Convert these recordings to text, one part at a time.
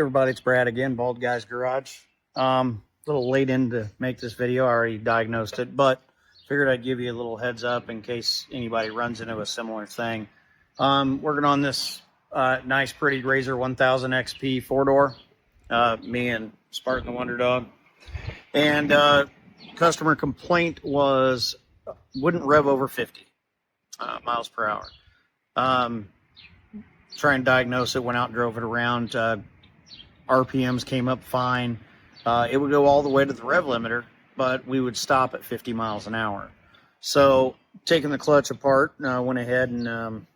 everybody, it's Brad again, Bald Guy's Garage. A little late in to make this video. I already diagnosed it, but figured I'd give you a little heads up in case anybody runs into a similar thing. Working on this nice, pretty Rzr 1000 XP 4-door. Me and Spartan the Wonder Dog. And customer complaint was wouldn't rev over 50 miles per hour. Try and diagnose it, went out and drove it around. RPMs came up fine. It would go all the way to the rev limiter, but we would stop at 50 miles an hour. So taking the clutch apart, went ahead and I don't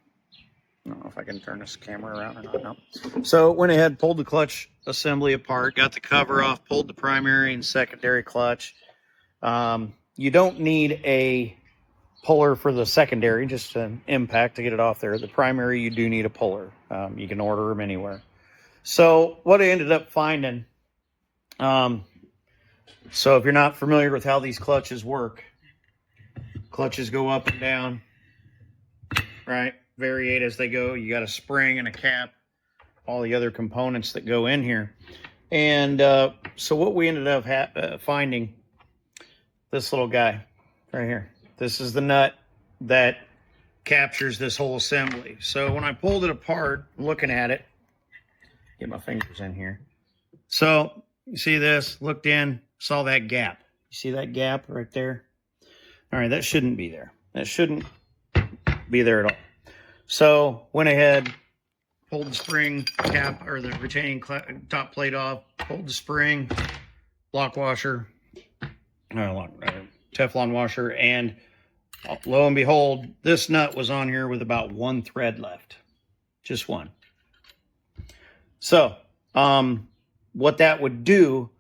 know if I can turn this camera around or not. No. So went ahead, pulled the clutch assembly apart, got the cover off, pulled the primary and secondary clutch. You don't need a puller for the secondary, just an impact to get it off there. The primary, you do need a puller. You can order them anywhere. So what I ended up finding, so if you're not familiar with how these clutches work, clutches go up and down, right? Variate as they go. You got a spring and a cap, all the other components that go in here. And so what we ended up finding, this little guy right here. This is the nut that captures this whole assembly. So when I pulled it apart, looking at it, get my fingers in here. So you see this, looked in, saw that gap. You see that gap right there? All right, that shouldn't be there. That shouldn't be there at all. So went ahead, pulled the spring cap or the retaining top plate off, pulled the spring, block washer, Teflon washer, and lo and behold, this nut was on here with about one thread left. Just one. So, what that would do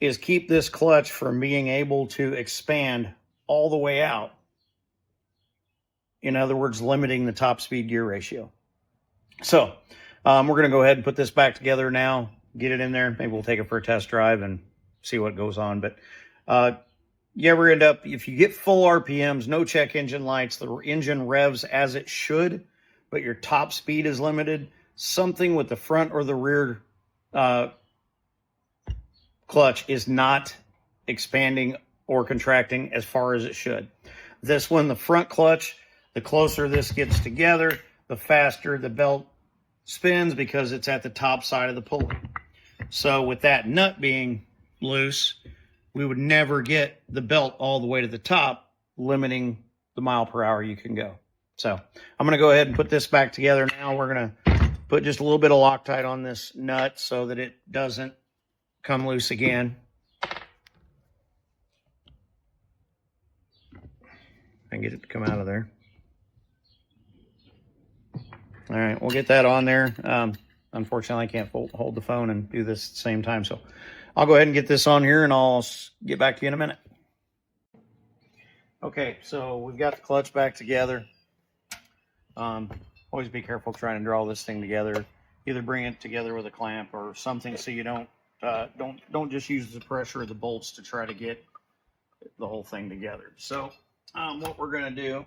is keep this clutch from being able to expand all the way out. In other words, limiting the top speed gear ratio. So, we're going to go ahead and put this back together now, get it in there. Maybe we'll take it for a test drive and see what goes on. But, you ever end up, if you get full RPMs, no check engine lights, the engine revs as it should, but your top speed is limited, something with the front or the rear clutch is not expanding or contracting as far as it should. This one, the front clutch, the closer this gets together, the faster the belt spins because it's at the top side of the pulley. So with that nut being loose, we would never get the belt all the way to the top, limiting the mile per hour you can go. So I'm going to go ahead and put this back together now. We're going to put just a little bit of Loctite on this nut so that it doesn't come loose again. I can get it to come out of there. All right, we'll get that on there. Unfortunately, I can't hold the phone and do this at the same time, so I'll go ahead and get this on here and I'll get back to you in a minute. Okay, so we've got the clutch back together. Always be careful trying to draw this thing together. Either bring it together with a clamp or something so you don't just use the pressure of the bolts to try to get the whole thing together. So what we're going to do,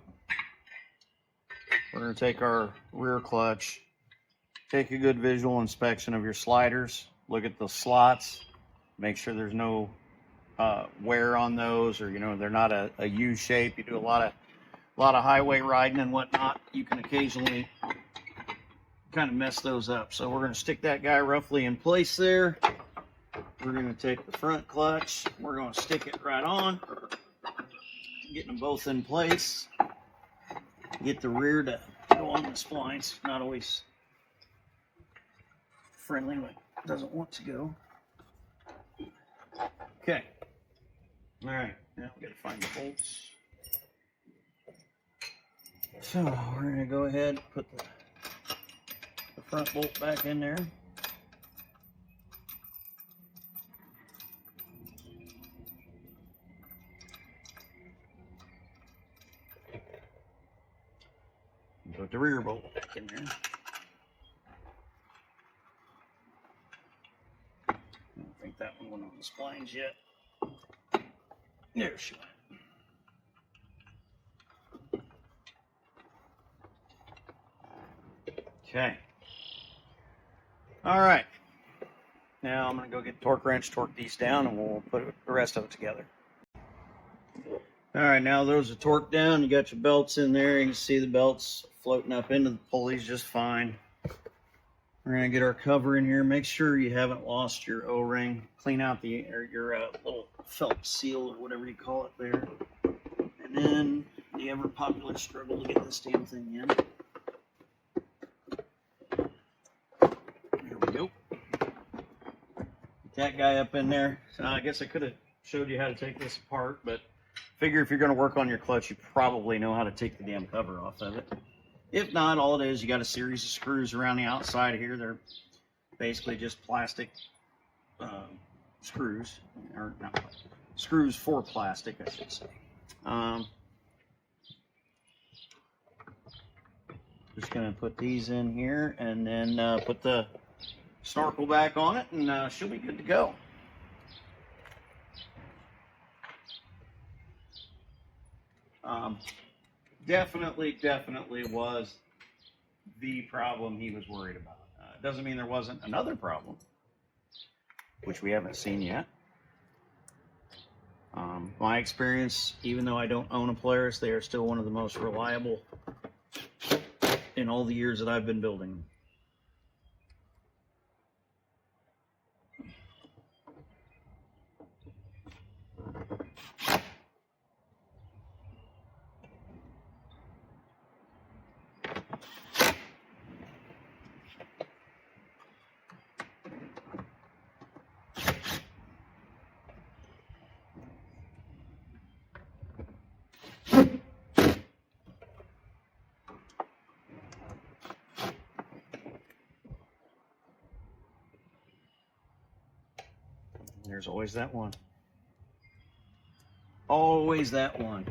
we're going to take our rear clutch, take a good visual inspection of your sliders, look at the slots, make sure there's no wear on those, or they're not a U shape. You do a lot of highway riding and whatnot, you can occasionally kind of mess those up. So we're going to stick that guy roughly in place there. We're going to take the front clutch, we're going to stick it right on, getting them both in place. Get the rear to go on the splines. Not always friendly when it doesn't want to go. Okay. All right. Now we got to find the bolts. So we're going to go ahead and put the front bolt back in there. Put the rear bolt back in there. I don't think that one went on the splines yet. There she went. Okay. All right. Now I'm going to go get the torque wrench, torque these down, and we'll put the rest of it together. All right, now those are torqued down. You got your belts in there. You can see the belts floating up into the pulleys just fine. We're going to get our cover in here. Make sure you haven't lost your O-ring. Clean out your little felt seal or whatever you call it there. And then the ever popular struggle to get this damn thing in. There we go. Get that guy up in there. So I guess I could have showed you how to take this apart, but figure if you're going to work on your clutch, you probably know how to take the damn cover off of it. If not, all it is, you got a series of screws around the outside here. They're basically just plastic screws, or not plastic, screws for plastic, I should say. Just going to put these in here and then put the snorkel back on it, and she'll be good to go. Definitely was the problem he was worried about. It doesn't mean there wasn't another problem, which we haven't seen yet. My experience, even though I don't own a Polaris, they are still one of the most reliable in all the years that I've been building them. There's always that one. Always that one.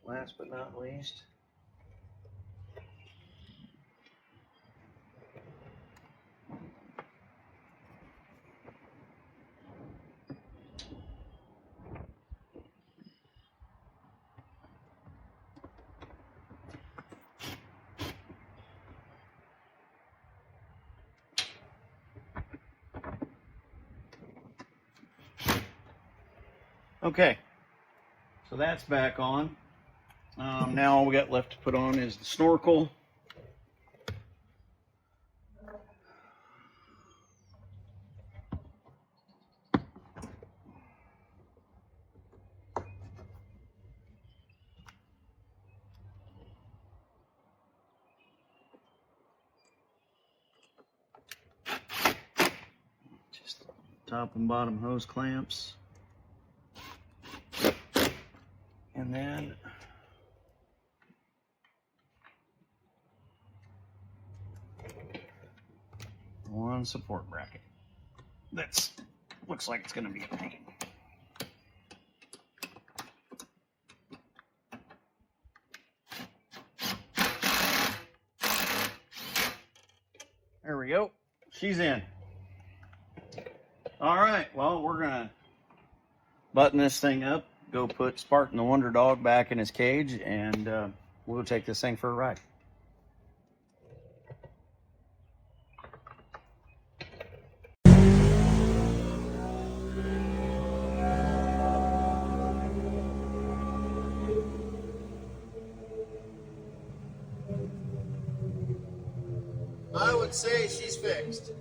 Last but not least, okay, so that's back on. Now all we got left to put on is the snorkel. Just top and bottom hose clamps. And then one support bracket. That's looks like it's going to be a pain. There we go. She's in. All right. Well, we're going to button this thing up, go put Spartan the Wonder Dog back in his cage, and we'll take this thing for a ride. I would say she's fixed.